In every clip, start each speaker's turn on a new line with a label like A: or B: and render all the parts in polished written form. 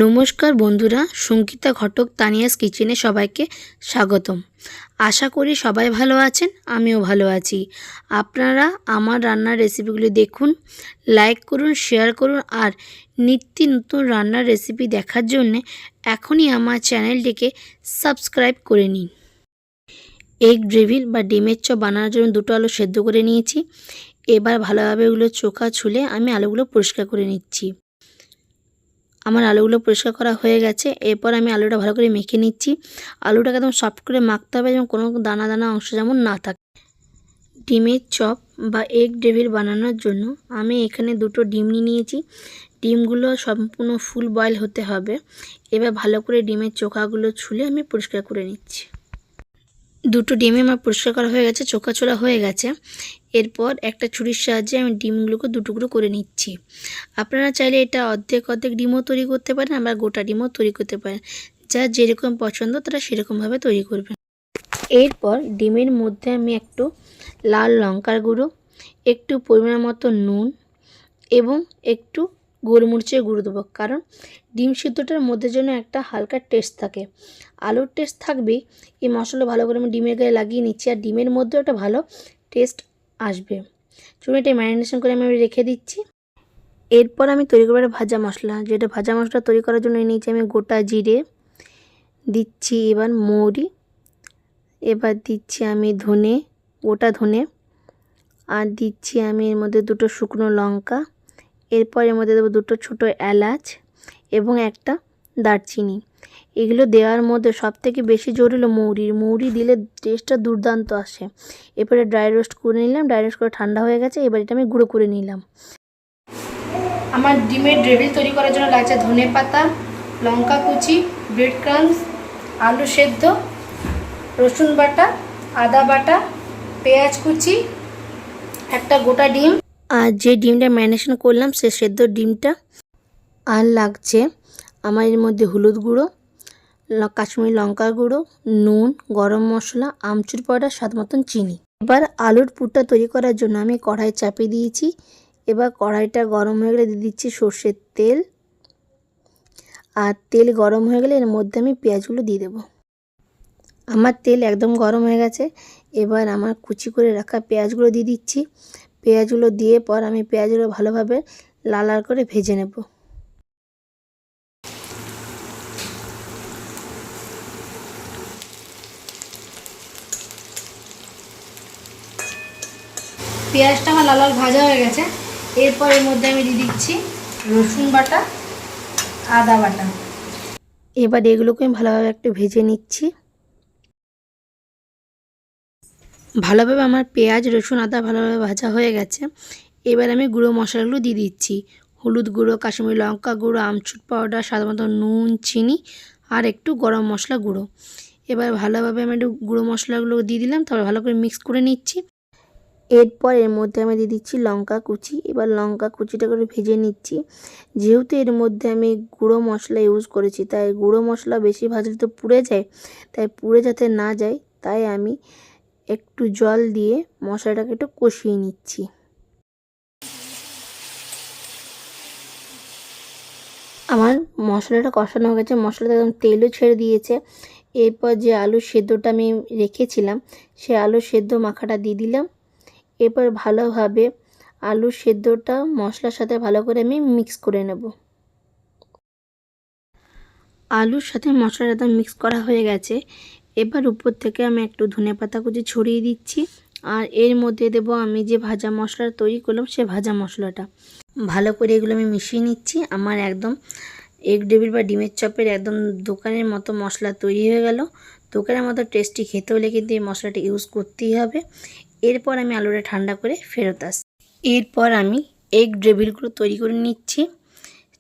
A: নমস্কার বন্ধুরা, সঙ্গীতা ঘটক তানিয়াস কিচেনে সবাইকে স্বাগতম। আশা করি সবাই ভালো আছেন, আমিও ভালো আছি। আপনারা আমার রান্নার রেসিপিগুলি দেখুন, লাইক করুন, শেয়ার করুন আর নিত্য নতুন রান্নার রেসিপি দেখার জন্য এখনই আমার চ্যানেলটিকে সাবস্ক্রাইব করে নিন। এগ গ্রেভি বা ডিমের চপ বানানোর জন্য দুটো আলু সেদ্ধ করে নিয়েছি। এবার ভালোভাবে এগুলো চোখা ছুলে আমি আলুগুলো পরিষ্কার করে নিচ্ছি। আমার আলুগুলো পরিষ্কার করা হয়ে গেছে। এরপর আমি আলুটা ভালো করে মেখে নিচ্ছি। আলুটাকে একদম সফট করে মাখতে হবে যেমন কোনো দানা দানা অংশ যেমন না থাকে। ডিমের চপ বা এগ গ্রেভি বানানোর জন্য আমি এখানে দুটো ডিম নিয়েছি। ডিমগুলো সম্পূর্ণ ফুল বয়েল হতে হবে। এবার ভালো করে ডিমের চোখাগুলো ছুলে আমি পরিষ্কার করে নিচ্ছি। দুটো ডিমে আমার পরিষ্কার করা হয়ে গেছে, চোখা ছোলা হয়ে গেছে। এরপর একটা ছুরির সাহায্যে আমি ডিমগুলোকে দুটুকরো করে নিচ্ছি। আপনারা চাইলে এটা অর্ধেক অর্ধেক ডিমও তৈরি করতে পারেন, আবার গোটা ডিমও তৈরি করতে পারেন। যার যেরকম পছন্দ তারা সেরকমভাবে তৈরি করবেন। এরপর ডিমের মধ্যে আমি একটু লাল লঙ্কার গুঁড়ো, একটু পরিমাণ মতো নুন এবং একটু গোলমরিচের গুঁড়ো দেবো, কারণ ডিম সিদ্ধটার মধ্যে যেন একটা হালকা টেস্ট থাকে। আলুর টেস্ট থাকবেই। এই মশলা ভালো করে আমি ডিমের গায়ে লাগিয়ে নিচ্ছি, আর ডিমের মধ্যেও একটা ভালো টেস্ট আসবে। চলুন এটা ম্যারিনেশন করে আমি রেখে দিচ্ছি। এরপর আমি তৈরি করবো একটা ভাজা মশলা। যেটা ভাজা মশলা তৈরি করার জন্য নিয়েছি আমি গোটা জিরে দিচ্ছি, এবার মৌরি, এবার দিচ্ছি আমি ধনে, গোটা ধনে, আর দিচ্ছি আমি এর মধ্যে দুটো শুকনো লঙ্কা। এরপর এর মধ্যে দেবো দুটো ছোটো এলাচ এবং একটা দারচিনি। এগুলো দেওয়ার মধ্যে সবথেকে বেশি জোর হলো মৌরি দিলে টেস্টটা দুর্দান্ত আসে। এরপরে ড্রাই রোস্ট করে নিলাম, ড্রাই রোস্ট করে ঠান্ডা হয়ে গেছে। এবার এটা আমি গুঁড়ো করে নিলাম। আমার ডিমের গ্রেভি তৈরি করার জন্য লাগছে ধনে পাতা, লঙ্কা কুচি, ব্রেড ক্রাম্বস, আলু সেদ্ধ, রসুন বাটা, আদা বাটা, পেঁয়াজ কুচি, একটা গোটা ডিম, আর যে ডিমটা ম্যারিনেশন করলাম সে সেদ্ধ ডিমটা, আর লাগছে আমার এর মধ্যে হলুদ গুঁড়ো, কাশ্মীরি লঙ্কার গুঁড়ো, নুন, গরম মশলা, আমচুর পাউডার, স্বাদ মতন চিনি। এবার আলুর পুরটা তৈরি করার জন্য আমি কড়াই চাপিয়ে দিয়েছি। এবার কড়াইটা গরম হয়ে গেলে দিয়ে দিচ্ছি সর্ষের তেল, আর তেল গরম হয়ে গেলে এর মধ্যে আমি পেঁয়াজগুলো দিয়ে দেবো। আমার তেল একদম গরম হয়ে গেছে। এবার আমার কুচি করে রাখা পেঁয়াজগুলো দিয়ে দিচ্ছি। পেঁয়াজগুলো দিয়ে পর আমি পেঁয়াজগুলো ভালোভাবে লাল লাল করে ভেজে নেব। পেঁয়াজটা আমার লাল লাল ভাজা হয়ে গেছে। এরপর এর মধ্যে আমি দিয়ে দিচ্ছি রসুন বাটা, আদা বাটা। এবার এগুলোকে আমি ভালোভাবে একটু ভেজে নিচ্ছি। ভালোভাবে আমার পেঁয়াজ, রসুন, আদা ভালোভাবে ভাজা হয়ে গেছে। এবার আমি গুঁড়ো মশলাগুলো দিয়ে দিচ্ছি। হলুদ গুঁড়ো, কাশ্মীরি লঙ্কা গুঁড়ো, আমচুর পাউডার, স্বাদ মতো নুন, চিনি আর একটু গরম মশলা গুঁড়ো। এবার ভালোভাবে আমি একটু গুঁড়ো মশলাগুলো দিয়ে দিলাম, তারপর ভালো করে মিক্স করে নিচ্ছি। এরপর এর মধ্যে আমি দিয়ে দিচ্ছি লঙ্কা কুচি। এবার লঙ্কা কুচিটা করে ভেজে নিচ্ছি। যেহেতু এর মধ্যে আমি গুঁড়ো মশলা ইউজ করেছি, তাই গুঁড়ো মশলা বেশি ভাজলে তো পুড়ে যায়, তাই পুড়ে যাতে না যায় তাই আমি একটু জল দিয়ে মশলাটাকে একটু কষিয়ে নিচ্ছি। আমার মশলাটা কষানো হয়ে গেছে, মশলাটা একদম তেলও ছেড়ে দিয়েছে। এরপর যে আলু সেদ্ধটা আমি রেখেছিলাম সে আলু সেদ্ধ মাখাটা দিয়ে দিলাম। এরপর ভালোভাবে আলু সেদ্ধটা মশলার সাথে ভালো করে আমি মিক্স করে নেব। আলুর সাথে মশলাটা মিক্স করা হয়ে গেছে। এবার উপর থেকে আমি একটু ধনেপাতা কুচি ছড়িয়ে দিচ্ছি, আর এর মধ্যে দেব আমি যে ভাজা মশলাটা তৈরি করলাম সে ভাজা মশলাটা। ভালো করে এগুলো আমি মিশিয়ে নিচ্ছি। আমার একদম এগ গ্রেভি বা ডিমের চপের একদম দোকানের মতো মশলা তৈরি হয়ে গেল। দোকানের মতো টেস্টি খেতে হলে কিন্তু এই মশলাটা ইউজ করতেই হবে। এরপর আমি আলুটা ঠান্ডা করে ফেরত আসছি। এরপর আমি এগ গ্রেভিগুলো তৈরি করে নিচ্ছি।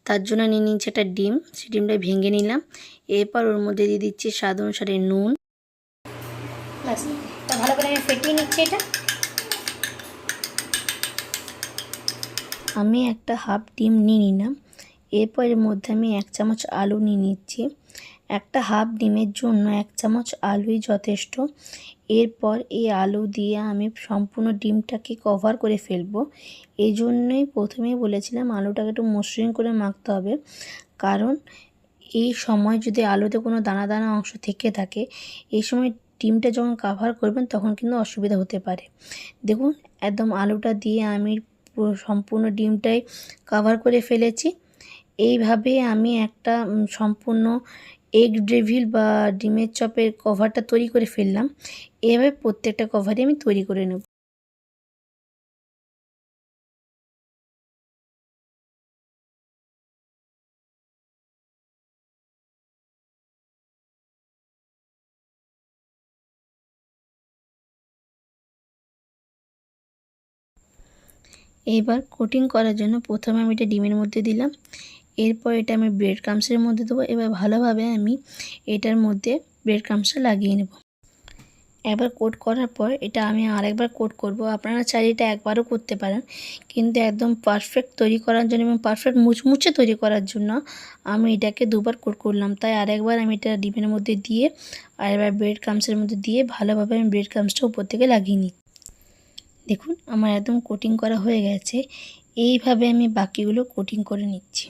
A: তার জন্য নিয়ে নিচ্ছি একটা ডিম, সেই ডিমটা ভেঙে নিলাম। এরপর ওর মধ্যে দিয়ে দিচ্ছি স্বাদ অনুসারে নুন। ব্যাস, ভালো করে আমি ফেটিয়ে নিচ্ছি। এটা আমি একটা হাফ ডিম নিয়ে নিলাম। এরপর এর মধ্যে আমি 1 চামচ আলু নিয়ে নিচ্ছি। একটা হাফ ডিমের জন্য 1 চামচ আলুই যথেষ্ট। এরপর এই আলু দিয়ে আমি সম্পূর্ণ ডিমটাকে কভার করে ফেলবো। এই জন্যই প্রথমেই বলেছিলাম আলুটাকে একটু মসৃণ করে মাখতে হবে, কারণ এই সময় যদি আলুতে কোনো দানা দানা অংশ থেকে থাকে, এই সময় ডিমটা যখন কভার করবেন তখন কিন্তু অসুবিধা হতে পারে। দেখুন একদম আলুটা দিয়ে আমি পুরো সম্পূর্ণ ডিমটাই কভার করে ফেলেছি। এইভাবে আমি একটা সম্পূর্ণ এগ ডেভিল বা ডিমের চপের কভারটা তৈরি করে ফেললাম। এভাবে প্রত্যেকটা কভারই আমি তৈরি করে নেব। এইবার কোটিং করার জন্য প্রথমে আমি এটা ডিমের মধ্যে দিলাম, এরপর এটা আমি ব্রেড ক্রাম্বসের মধ্যে দেবো। এবার ভালোভাবে আমি এটার মধ্যে ব্রেড ক্রাম্বসটা লাগিয়ে নেব। একবার কোট করার পর এটা আমি আরেকবার কোট করব। আপনারা চাইলে এটা একবারও করতে পারেন, কিন্তু একদম পারফেক্ট তৈরি করার জন্য এবং পারফেক্ট মুচমুচে তৈরি করার জন্য আমি এটাকে দুবার কোট করলাম। তাই আরেকবার আমি এটা ডিমের মধ্যে দিয়ে আর এবার ব্রেড ক্রাম্বসের মধ্যে দিয়ে ভালোভাবে আমি ব্রেড ক্রাম্বসটা উপর থেকে লাগিয়ে নিই। দেখুন আমার একদম কোটিং করা হয়ে গেছে। এইভাবে আমি বাকিগুলো কোটিং করে নিচ্ছি।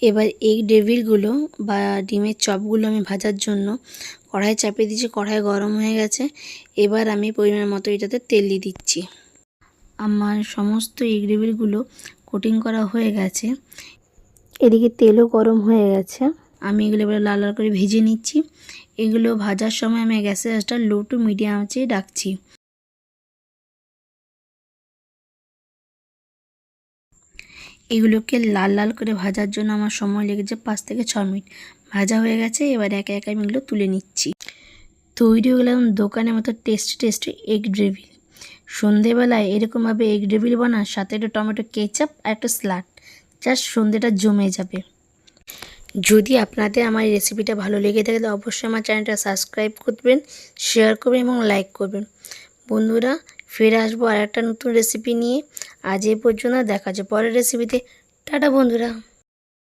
A: এবার এগ ডেভিলগুলো বা ডিমের চপগুলো আমি ভাজার জন্য কড়াই চাপিয়ে দিয়েছি। কড়াই গরম হয়ে গেছে। এবার আমি পরিমাণ মতো এটাতে তেল দিয়ে দিচ্ছি। আমার সমস্ত এগ ডেভিলগুলো কোটিং করা হয়ে গেছে। এদিকে তেলও গরম হয়ে গেছে। আমি এগুলো এবার লাল লাল করে ভেজে নিচ্ছি। এগুলো ভাজার সময় আমি গ্যাসের আঁচটা লো টু মিডিয়াম আঁচে রাখছি। এগুলোকে লাল লাল করে ভাজার জন্য আমার সময় লেগেছে 5 থেকে 6 মিনিট। ভাজা হয়ে গেছে। এবার একে একে আমি এগুলো তুলে নিচ্ছি। তৈরি হয়ে গেলাম দোকানের মতো টেস্টি এগ ডেভিল। সন্ধেবেলায় এরকমভাবে এগ ডেভিল বানান, সাথে একটু টমেটো কেচাপ আর একটু স্যালাড, জাস্ট সন্ধেটা জমে যাবে। যদি আপনাদের আমার এই রেসিপিটা ভালো লেগে থাকে তো অবশ্যই আমার চ্যানেলটা সাবস্ক্রাইব করবেন, শেয়ার করবেন এবং লাইক করবেন। বন্ধুরা ফিরে আসবো আর একটা নতুন রেসিপি নিয়ে। আজ এই পর্যন্ত, দেখা যাচ্ছে পরের রেসিপিতে। টাটা বন্ধুরা।